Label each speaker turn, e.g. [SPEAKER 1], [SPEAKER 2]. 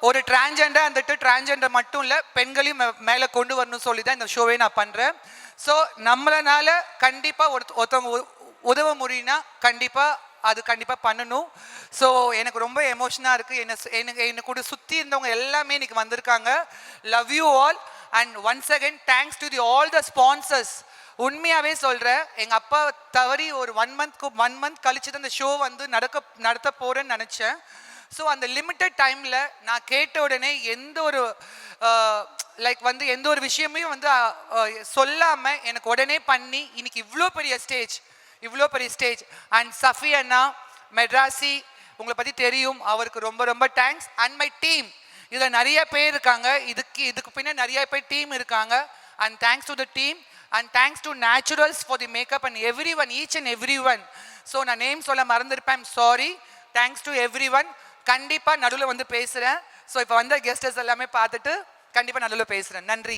[SPEAKER 1] ஒரு டிரான்ஜெண்டர் வந்துட்டு டிரான்ஜெண்டர் மட்டும் இல்லை, பெண்களையும் மேலே கொண்டு வரணும்னு சொல்லி தான் இந்த ஷோவே நான் பண்ணுறேன். ஸோ நம்மளனால கண்டிப்பாக ஒருத்தவங்க உதவ முடியும்னா அது கண்டிப்பாக பண்ணணும். ஸோ எனக்கு ரொம்ப எமோஷனாக இருக்குது. என்னை கூட சுற்றி இருந்தவங்க எல்லாமே இன்னைக்கு வந்திருக்காங்க. Love you all and once again thanks to all the sponsors. உண்மையாகவே சொல்கிறேன், எங்கள் அப்பா தவறி ஒரு 1 மந்த் கழிச்சு தான் இந்த ஷோ வந்து நடத்த போகிறேன்னு நினச்சேன். ஸோ அந்த லிமிட்டட் டைமில் நான் கேட்ட உடனே எந்த ஒரு விஷயமே வந்து சொல்லாமல் எனக்கு உடனே பண்ணி இன்னைக்கு இவ்வளோ பெரிய stage and Safi Anna Materazzi, உங்களை பற்றி தெரியும், அவருக்கு ரொம்ப ரொம்ப தேங்க்ஸ். அண்ட் மை டீம், இதில் நிறைய பேர் இருக்காங்க, இதுக்கு பின்னே நிறைய பேர் டீம் இருக்காங்க. And thanks to the team and thanks to Naturals for the makeup and every one, each and every one. So நான் நேம் சொல்ல மறந்துருப்பேன், sorry. Thanks to everyone. கண்டிப்பாக நடுவில் வந்து பேசுகிறேன். ஸோ இப்போ வந்த கெஸ்டர்ஸ் எல்லாமே பார்த்துட்டு கண்டிப்பாக நடுவில் பேசுகிறேன். நன்றி.